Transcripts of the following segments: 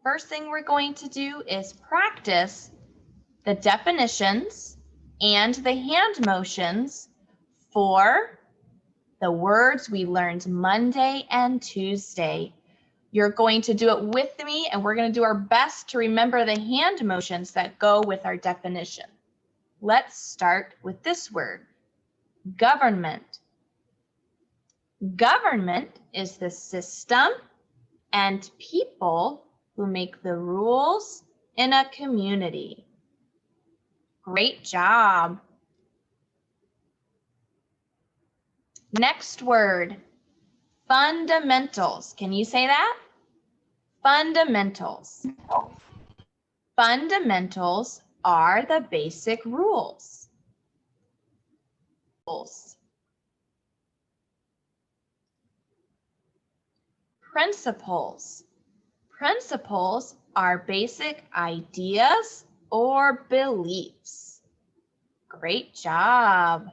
First thing we're going to do is practice the definitions and the hand motions for the words we learned Monday and Tuesday. You're going to do it with me, and we're going to do our best to remember the hand motions that go with our definition. Let's start with this word, government. Government is the system and people who make the rules in a community. Great job. Next word, fundamentals. Can you say that? Fundamentals. Fundamentals are the basic rules. Principles. Principles are basic ideas or beliefs. Great job.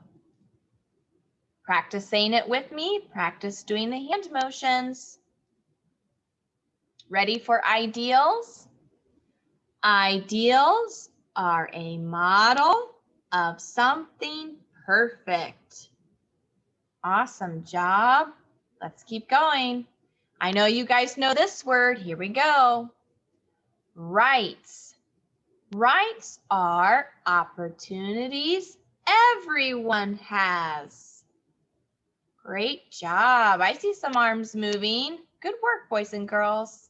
Practice saying it with me. Practice doing the hand motions. Ready for ideals? Ideals are a model of something perfect. Awesome job. Let's keep going. I know you guys know this word. Here we go. Rights. Rights are opportunities everyone has. Great job. I see some arms moving. Good work, boys and girls.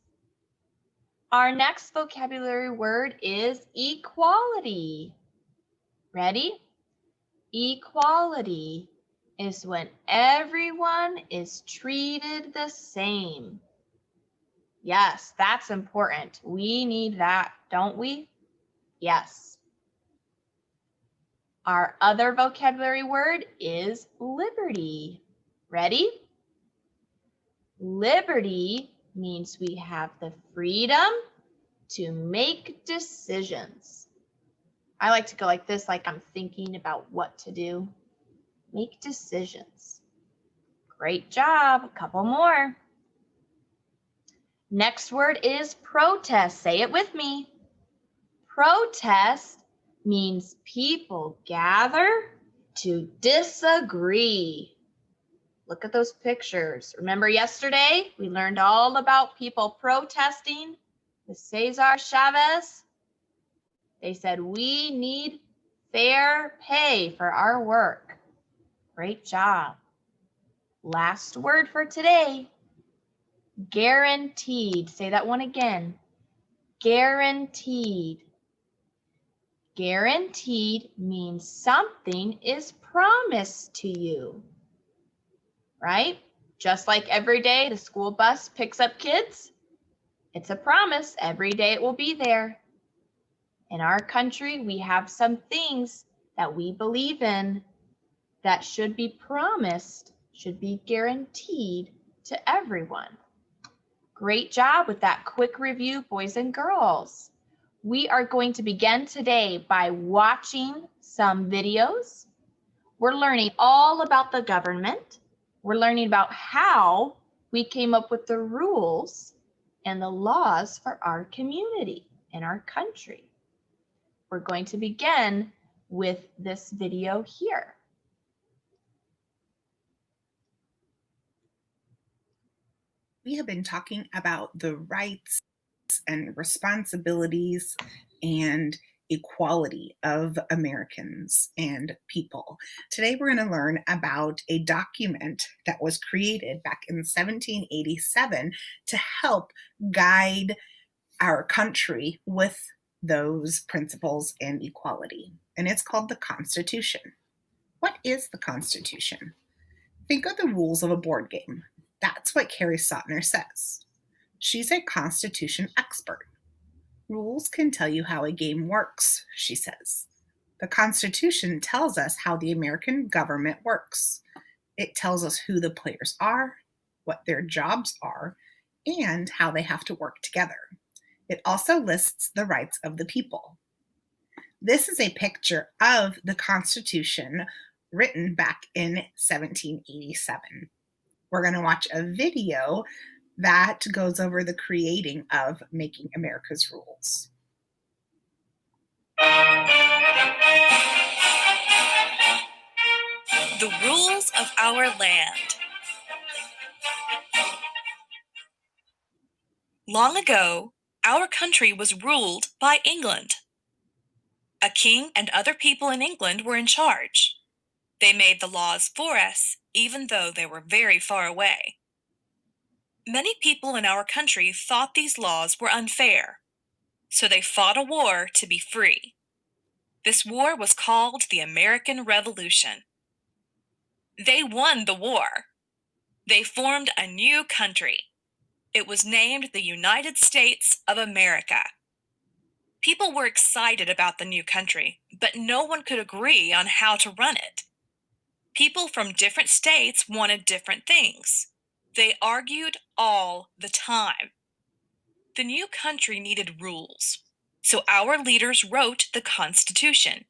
Our next vocabulary word is equality. Ready? Equality is when everyone is treated the same. Yes, that's important. We need that, don't we? Yes. Our other vocabulary word is liberty. Ready? Liberty means we have the freedom to make decisions. I like to go like this, like I'm thinking about what to do. Make decisions. Great job. A couple more. Next word is protest. Say it with me. Protest means people gather to disagree. Look at those pictures. Remember yesterday, we learned all about people protesting with Cesar Chavez. They said, we need fair pay for our work. Great job. Last word for today, guaranteed. Say that one again. Guaranteed. Guaranteed means something is promised to you, right? Just like every day the school bus picks up kids, it's a promise. Every day it will be there. In our country, we have some things that we believe in that should be promised, should be guaranteed to everyone. Great job with that quick review, boys and girls. We are going to begin today by watching some videos. We're learning all about the government. We're learning about how we came up with the rules and the laws for our community and our country. We're going to begin with this video here. We have been talking about the rights and responsibilities and equality of Americans and people. Today we're going to learn about a document that was created back in 1787 to help guide our country with those principles and equality. And it's called the Constitution. What is the Constitution? Think of the rules of a board game. That's what Carrie Sotner says. She's a Constitution expert. Rules can tell you how a game works, she says. The Constitution tells us how the American government works. It tells us who the players are, what their jobs are, and how they have to work together. It also lists the rights of the people. This is a picture of the Constitution written back in 1787. We're going to watch a video That goes over the creating of Making America's Rules. The rules of our land. Long ago, our country was ruled by England. A king and other people in England were in charge. They made the laws for us, even though they were very far away. Many people in our country thought these laws were unfair, so they fought a war to be free. This war was called the American Revolution. They won the war. They formed a new country. It was named the United States of America. People were excited about the new country, but no one could agree on how to run it. People from different states wanted different things. They argued all the time. The new country needed rules, so our leaders wrote the Constitution.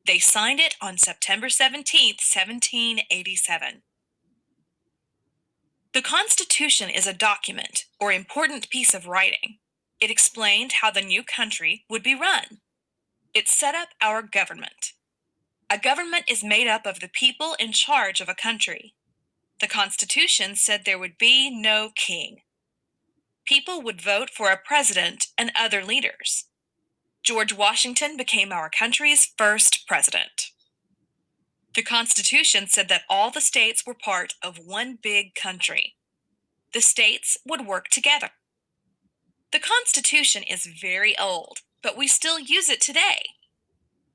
They signed it on September 17th, 1787. The Constitution is a document or important piece of writing. It explained how the new country would be run. It set up our government. A government is made up of the people in charge of a country. The Constitution said there would be no king. People would vote for a president and other leaders. George Washington became our country's first president. The Constitution said that all the states were part of one big country. The states would work together. The Constitution is very old, but we still use it today.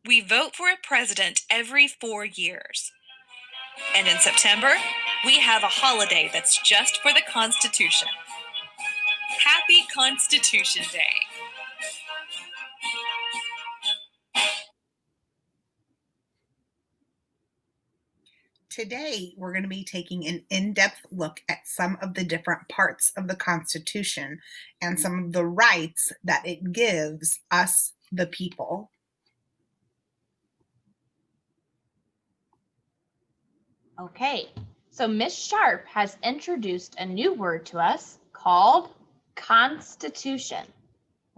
We vote for a president every 4 years. And in September, we have a holiday that's just for the Constitution. Happy Constitution Day! Today, we're going to be taking an in-depth look at some of the different parts of the Constitution and some of the rights that it gives us, the people. Okay, so Miss Sharp has introduced a new word to us called Constitution.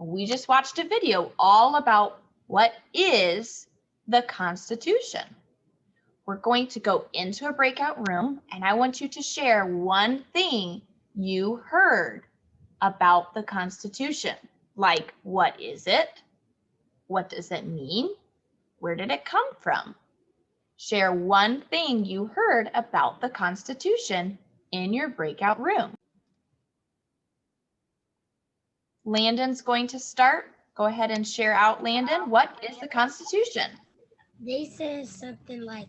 We just watched a video all about what is the Constitution. We're going to go into a breakout room, and I want you to share one thing you heard about the Constitution. Like, what is it? What does it mean? Where did it come from? Share one thing you heard about the Constitution in your breakout room. Landon's going to start. Go ahead and share out, Landon. What is the Constitution? They said something like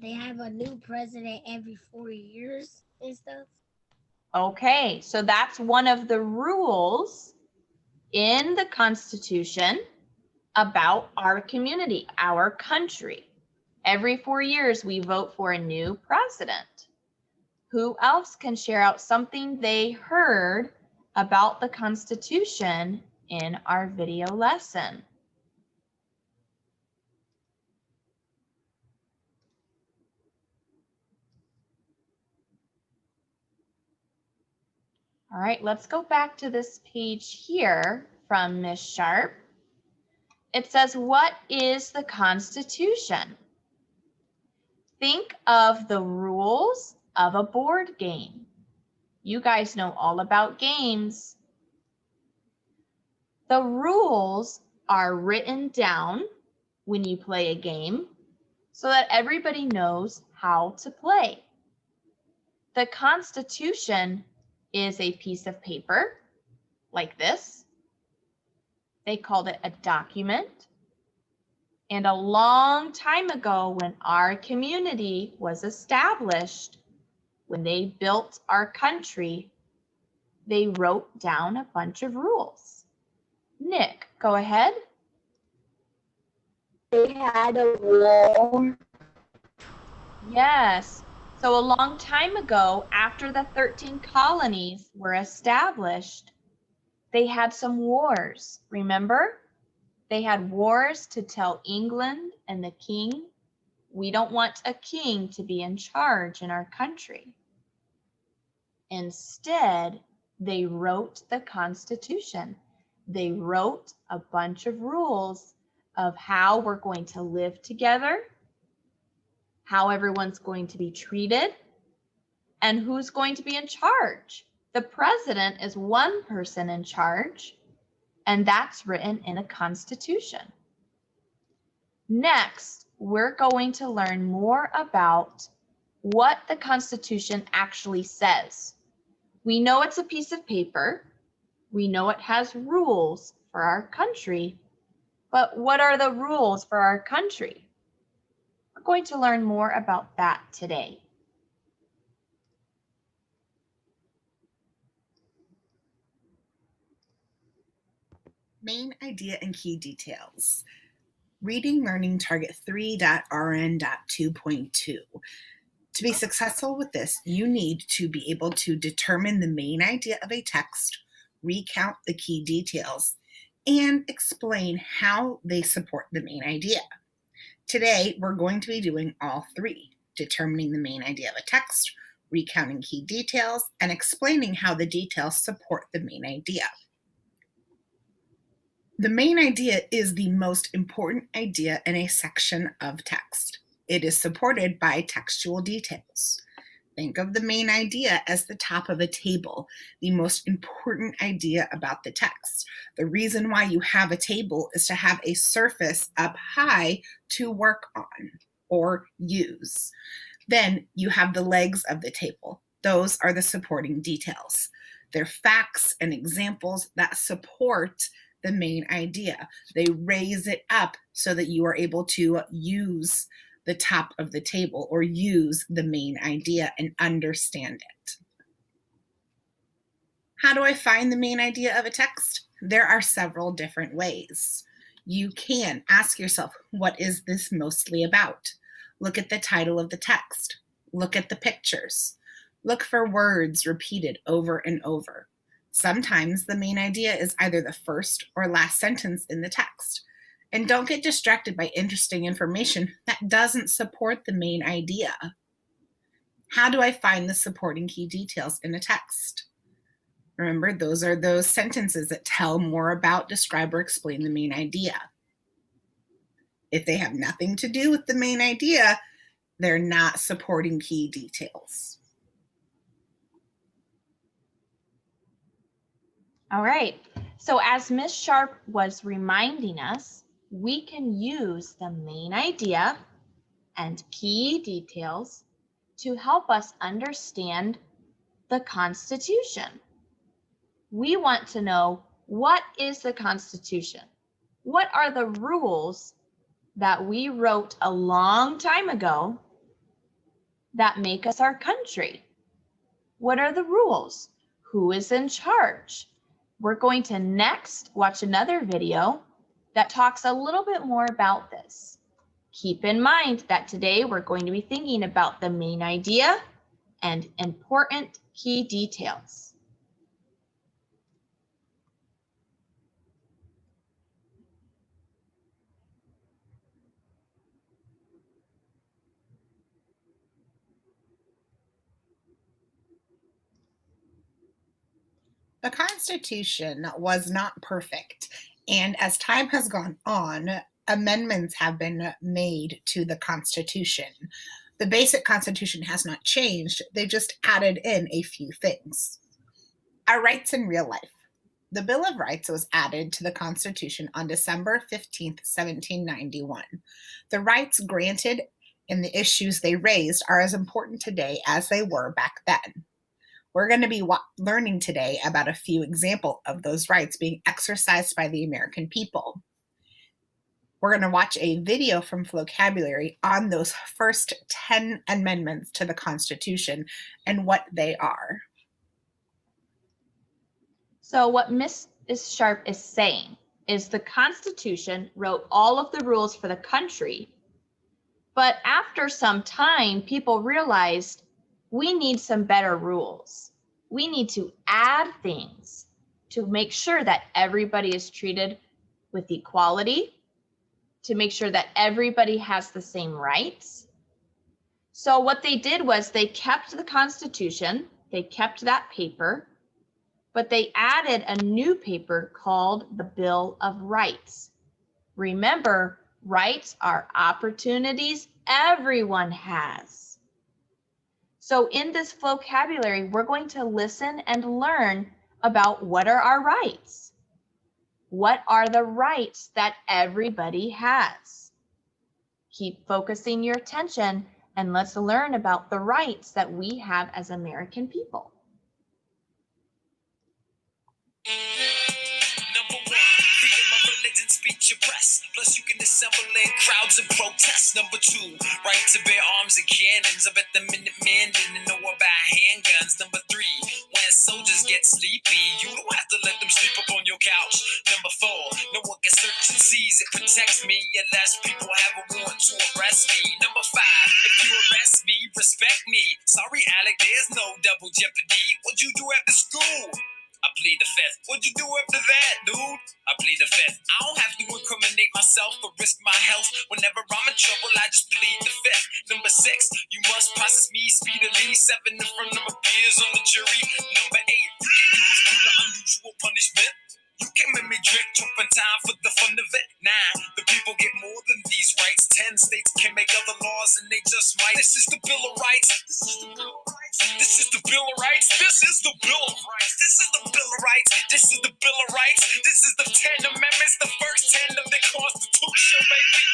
they have a new president every 4 years and stuff. Okay, so that's one of the rules in the Constitution about our community, our country. Every 4 years, we vote for a new president. Who else can share out something they heard about the Constitution in our video lesson? All right, let's go back to this page here from Miss Sharp. It says, what is the Constitution? Think of the rules of a board game. You guys know all about games. The rules are written down when you play a game so that everybody knows how to play. The Constitution is a piece of paper like this. They called it a document. And a long time ago, when our community was established, when they built our country, they wrote down a bunch of rules. Nick, go ahead. They had a war. Yes. So a long time ago, after the 13 colonies were established, they had some wars, remember? They had wars to tell England and the king, we don't want a king to be in charge in our country. Instead, They wrote the Constitution. They wrote a bunch of rules of how we're going to live together, how everyone's going to be treated, and who's going to be in charge. The president is one person in charge, and that's written in a constitution. Next, we're going to learn more about what the Constitution actually says. We know it's a piece of paper. We know it has rules for our country, but what are the rules for our country? We're going to learn more about that today. Main idea and key details. Reading Learning Target 3.RN.2.2. To be successful with this, you need to be able to determine the main idea of a text, recount the key details, and explain how they support the main idea. Today, we're going to be doing all three: determining the main idea of a text, recounting key details, and explaining how the details support the main idea. The main idea is the most important idea in a section of text. It is supported by textual details. Think of the main idea as the top of a table, the most important idea about the text. The reason why you have a table is to have a surface up high to work on or use. Then you have the legs of the table. Those are the supporting details. They're facts and examples that support the main idea. They raise it up so that you are able to use the top of the table or use the main idea and understand it. How do I find the main idea of a text? There are several different ways. You can ask yourself, what is this mostly about? Look at the title of the text. Look at the pictures. Look for words repeated over and over. Sometimes the main idea is either the first or last sentence in the text. And don't get distracted by interesting information that doesn't support the main idea. How do I find the supporting key details in a text? Remember, those are those sentences that tell more about, describe, or explain the main idea. If they have nothing to do with the main idea, they're not supporting key details. All right, so as Ms. Sharp was reminding us, we can use the main idea and key details to help us understand the Constitution. We want to know, what is the Constitution? What are the rules that we wrote a long time ago that make us our country? What are the rules? Who is in charge? We're going to next watch another video that talks a little bit more about this. Keep in mind that today we're going to be thinking about the main idea and important key details. The Constitution was not perfect, and as time has gone on, amendments have been made to the Constitution. The basic Constitution has not changed, they just added in a few things. Our rights in real life. The Bill of Rights was added to the Constitution on December 15, 1791. The rights granted and the issues they raised are as important today as they were back then. We're going to be learning today about a few examples of those rights being exercised by the American people. We're going to watch a video from Vocabulary on those first 10 amendments to the Constitution and what they are. So what Ms. Sharp is saying is the Constitution wrote all of the rules for the country, but after some time, people realized we need some better rules. We need to add things to make sure that everybody is treated with equality, to make sure that everybody has the same rights. So what they did was they kept the Constitution, they kept that paper, but they added a new paper called the Bill of Rights. Remember, rights are opportunities everyone has. So in this vocabulary, we're going to listen and learn about what are our rights. What are the rights that everybody has? Keep focusing your attention and let's learn about the rights that we have as American people. Number one, freedom of religion, speech, and press. Plus, you can assemble in crowds and protest. Number two, right to bear arms and cannons. I bet the Minutemen didn't know about handguns. Number three, when soldiers get sleepy, you don't have to let them sleep up on your couch. Number four, no one can search and seize. It protects me unless people have a warrant to arrest me. Number five, if you arrest me, respect me. Sorry, Alec, there's no double jeopardy. What'd you do after school? I plead the fifth. What'd you do after that, dude? I plead the fifth. I don't have to incriminate myself or risk my health. Whenever I'm in trouble, I just plead the fifth. Number six, you must process me speedily. 7 in front of my peers on the jury. Number 8, you can use cruel or unusual punishment. You can make me drink turpentine for the fun of it. 9, the people get more than these rights. 10 states can make other laws and they just might. This is the Bill of Rights. This is the Bill of Rights. This is the Bill of Rights. This is the Bill of Rights. This is the Bill of Rights. This is the Bill of Rights. This is the 10 Amendments, the first 10 of the Constitution, baby.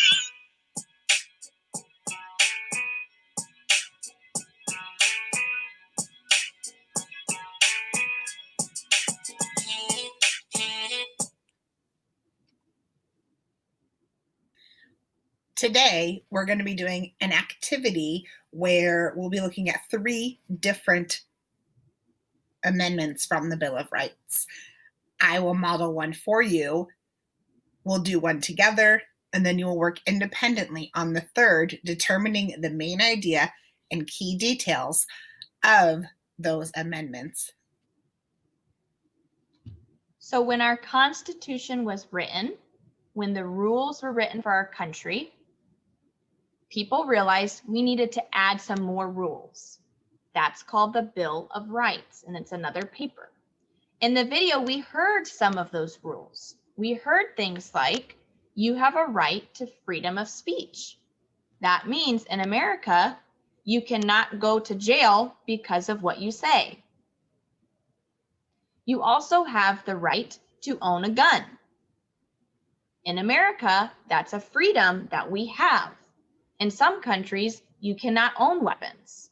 Today, we're going to be doing an activity where we'll be looking at 3 different amendments from the Bill of Rights. I will model one for you. We'll do one together, and then you will work independently on the third, determining the main idea and key details of those amendments. So when our Constitution was written, when the rules were written for our country, people realized we needed to add some more rules. That's called the Bill of Rights, and it's another paper. In the video, we heard some of those rules. We heard things like, you have a right to freedom of speech. That means in America, you cannot go to jail because of what you say. You also have the right to own a gun. In America, that's a freedom that we have. In some countries, you cannot own weapons.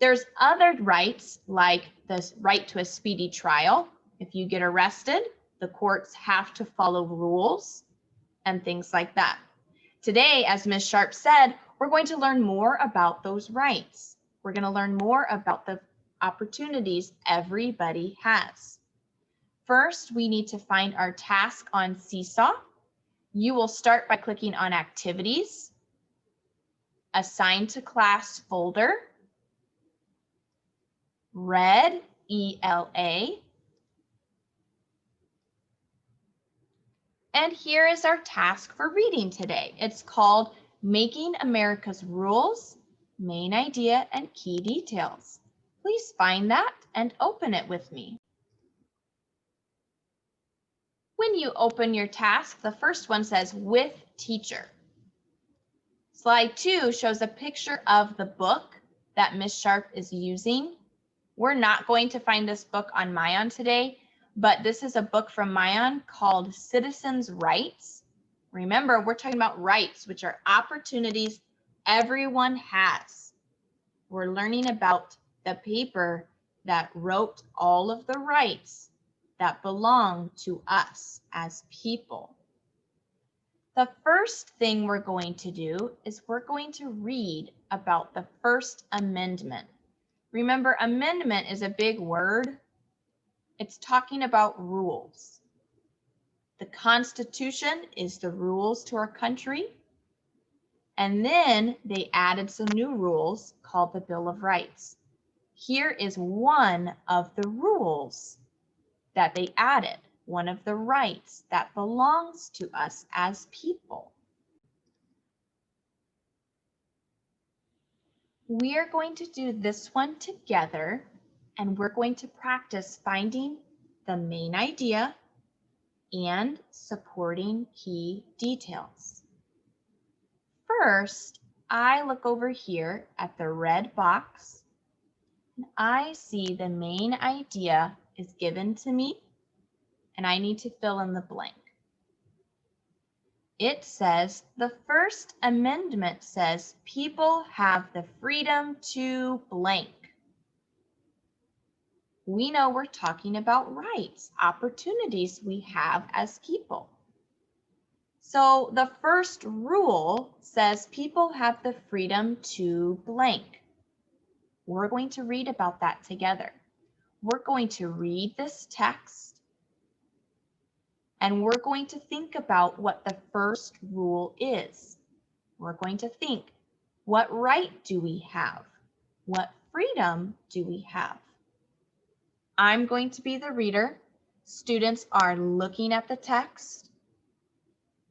There's other rights like the right to a speedy trial. If you get arrested, the courts have to follow rules and things like that. Today, as Ms. Sharp said, we're going to learn more about those rights. We're going to learn more about the opportunities everybody has. First, we need to find our task on Seesaw. You will start by clicking on Activities, Assign to Class folder, Read ELA, and here is our task for reading today. It's called Making America's Rules, Main Idea and Key Details. Please find that and open it with me. When you open your task, the first one says With Teacher. Slide 2 shows a picture of the book that Ms. Sharp is using. We're not going to find this book on Mayan today, but this is a book from Mayan called Citizens' Rights. Remember, we're talking about rights, which are opportunities everyone has. We're learning about the paper that wrote all of the rights that belong to us as people. The first thing we're going to do is we're going to read about the First Amendment. Remember, amendment is a big word. It's talking about rules. The Constitution is the rules to our country. And then they added some new rules called the Bill of Rights. Here is one of the rules that they added, one of the rights that belongs to us as people. We are going to do this one together, and we're going to practice finding the main idea and supporting key details. First, I look over here at the red box and I see the main idea is given to me and I need to fill in the blank. It says the First Amendment says people have the freedom to blank. We know we're talking about rights, opportunities we have as people. So the first rule says people have the freedom to blank. We're going to read about that together. We're going to read this text and we're going to think about what the first rule is. We're going to think, what right do we have? What freedom do we have? I'm going to be the reader. Students are looking at the text,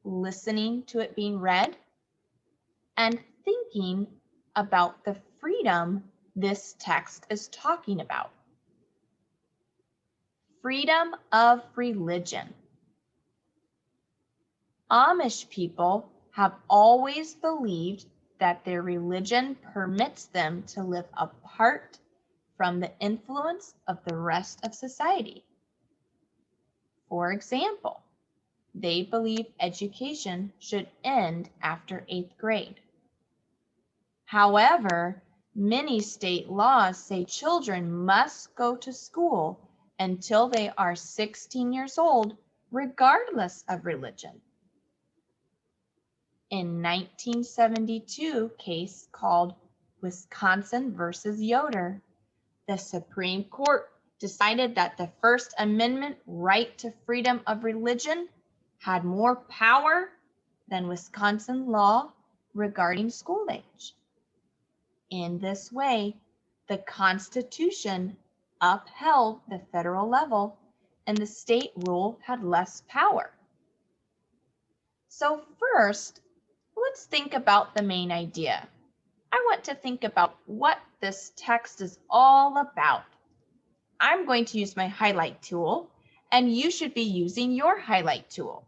listening to it being read, and thinking about the freedom this text is talking about. Freedom of religion. Amish people have always believed that their religion permits them to live apart from the influence of the rest of society. For example, they believe education should end after 8th grade. However, many state laws say children must go to school until they are 16 years old, regardless of religion. In 1972 case called Wisconsin versus Yoder, the Supreme Court decided that the First Amendment right to freedom of religion had more power than Wisconsin law regarding school age. In this way, the Constitution upheld the federal level and the state rule had less power. So first, let's think about the main idea. I want to think about what this text is all about. I'm going to use my highlight tool, and you should be using your highlight tool.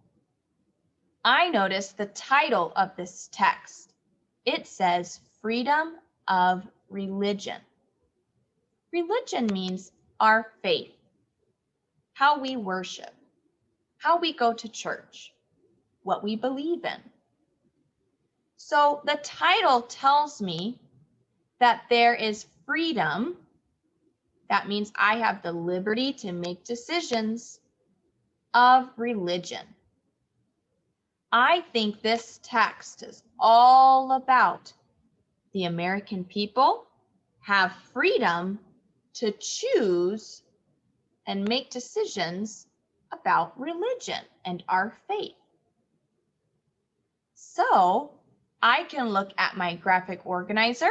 I noticed the title of this text. It says Freedom of Religion. Religion means our faith, how we worship, how we go to church, what we believe in. So the title tells me that there is freedom. That means I have the liberty to make decisions of religion. I think this text is all about the American people have freedom to choose and make decisions about religion and our faith. So I can look at my graphic organizer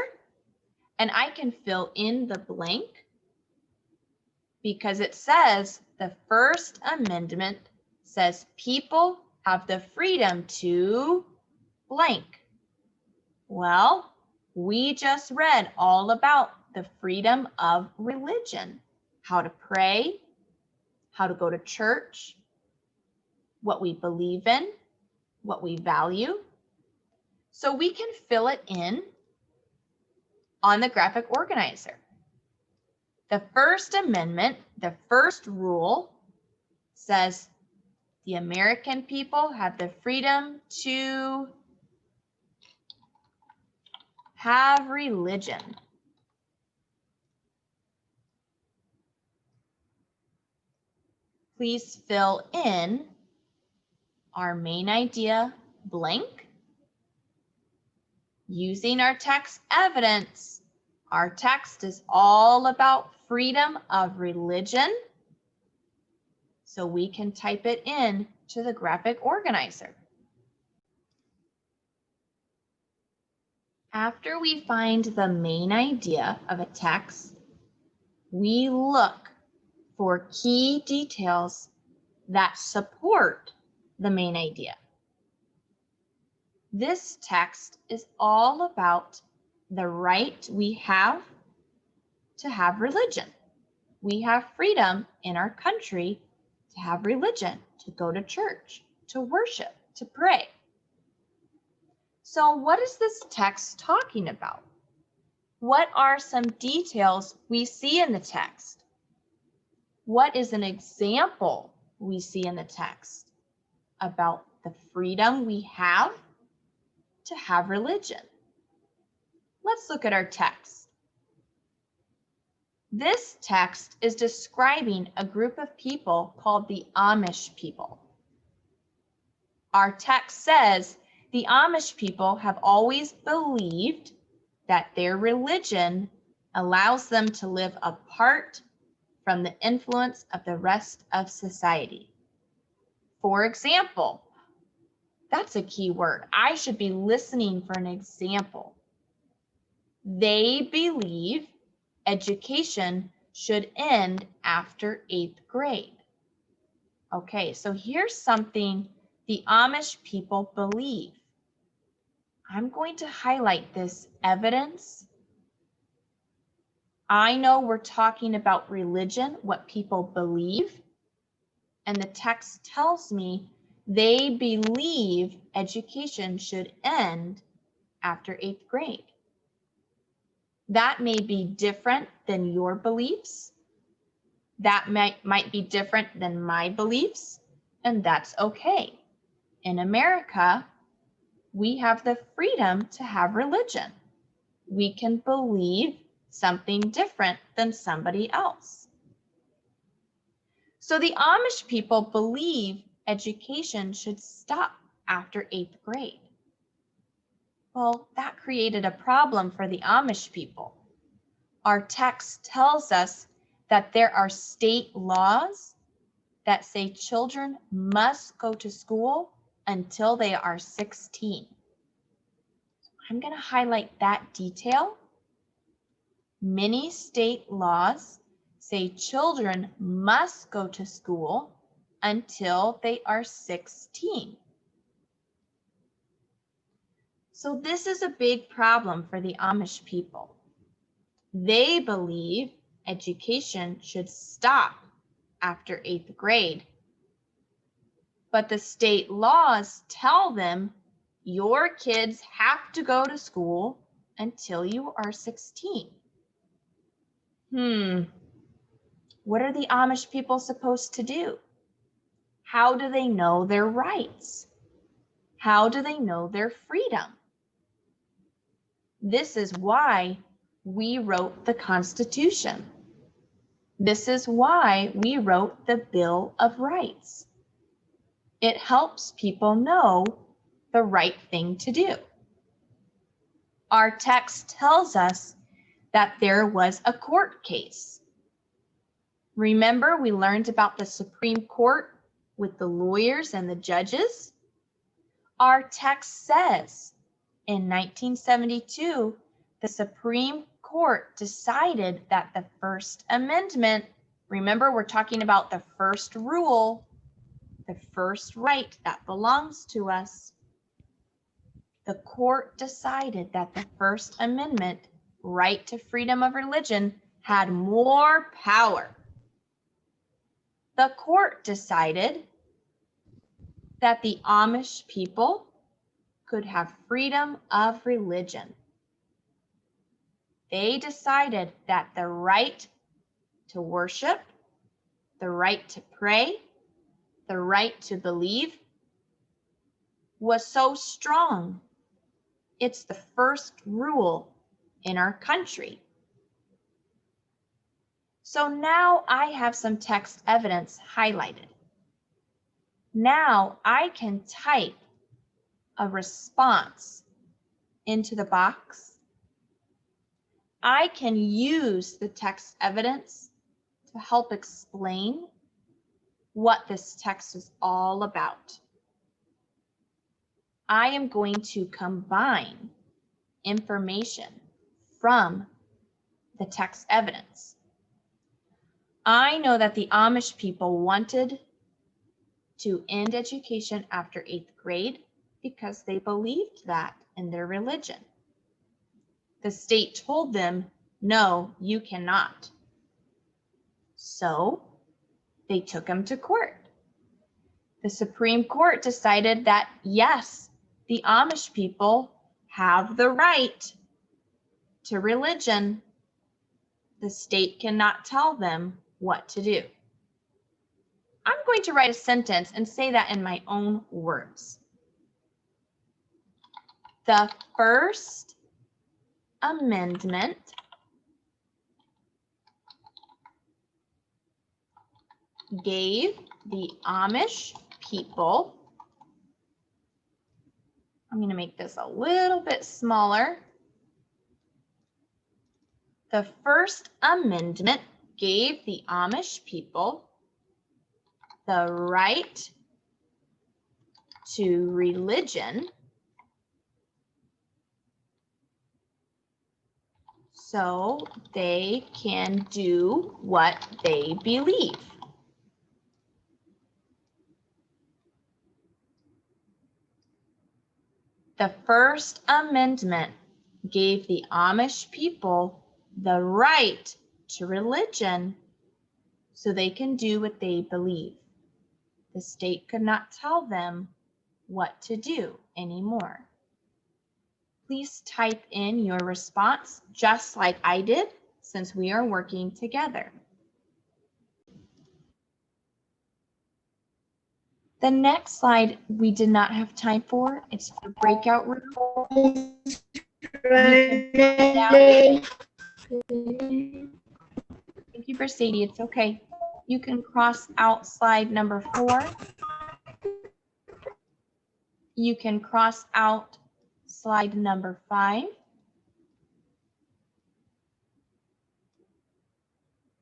and I can fill in the blank because it says the First Amendment says people have the freedom to blank. Well, we just read all about the freedom of religion, how to pray, how to go to church, what we believe in, what we value. So we can fill it in on the graphic organizer. The First Amendment, the first rule, says the American people have the freedom to have religion. Please fill in our main idea blank. Using our text evidence, our text is all about freedom of religion. So we can type it in to the graphic organizer. After we find the main idea of a text, we look for key details that support the main idea. This text is all about the right we have to have religion. we have freedom in our country to have religion, to go to church, to worship, to pray. So what is this text talking about? What are some details we see in the text? What is an example we see in the text about the freedom we have to have religion? Let's look at our text. This text is describing a group of people called the Amish people. Our text says the Amish people have always believed that their religion allows them to live apart from the influence of the rest of society. For example, that's a key word. I should be listening for an example. They believe education should end after 8th grade. Okay, so here's something the Amish people believe. I'm going to highlight this evidence. I know we're talking about religion, what people believe, and the text tells me they believe education should end after 8th grade. That may be different than your beliefs. That might be different than my beliefs, and that's okay. In America, we have the freedom to have religion. We can believe something different than somebody else. So the Amish people believe education should stop after 8th grade. Well, that created a problem for the Amish people. Our text tells us that there are state laws that say children must go to school until they are 16. I'm going to highlight that detail. Many state laws say children must go to school until they are 16. So this is a big problem for the Amish people. They believe education should stop after 8th grade, but the state laws tell them your kids have to go to school until you are 16. What are the Amish people supposed to do? How do they know their rights? How do they know their freedom? This is why we wrote the Constitution. This is why we wrote the Bill of Rights. It helps people know the right thing to do. Our text tells us that there was a court case. Remember, we learned about the Supreme Court with the lawyers and the judges? Our text says in 1972, the Supreme Court decided that the First Amendment, remember, we're talking about the first rule, the first right that belongs to us. The court decided that the First Amendment, right to freedom of religion, had more power. The court decided that the Amish people could have freedom of religion. They decided that the right to worship, the right to pray, the right to believe was so strong. It's the first rule in our country. So now I have some text evidence highlighted. Now I can type a response into the box. I can use the text evidence to help explain what this text is all about. I am going to combine information from the text evidence. I know that the Amish people wanted to end education after 8th grade because they believed that in their religion. The state told them, no, you cannot. So they took him to court. The Supreme Court decided that, yes, the Amish people have the right to religion. The state cannot tell them what to do. I'm going to write a sentence and say that in my own words. The First Amendment gave the Amish people, I'm going to make this a little bit smaller. The First Amendment gave the Amish people the right to religion so they can do what they believe. The First Amendment gave the Amish people the right to religion so they can do what they believe. The state could not tell them what to do anymore. Please type in your response just like I did, since we are working together. The next slide we did not have time for. It's the breakout room. Thank you for Sadie. It's okay. You can cross out slide number 4. You can cross out slide number 5.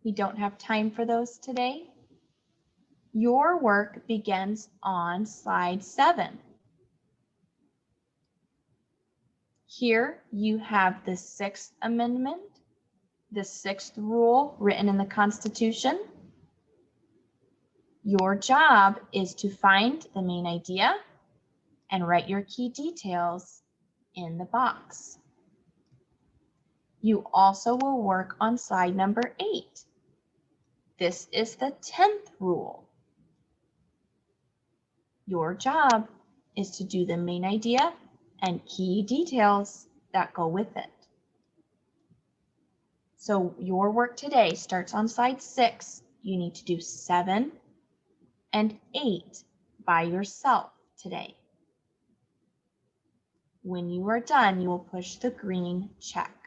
We don't have time for those today. Your work begins on slide 7. Here you have the 6th Amendment, the 6th rule written in the Constitution. Your job is to find the main idea and write your key details in the box. You also will work on slide number 8. This is the 10th rule. Your job is to do the main idea and key details that go with it. So your work today starts on slide 6. You need to do 7 and 8 by yourself today. When you are done, you will push the green check.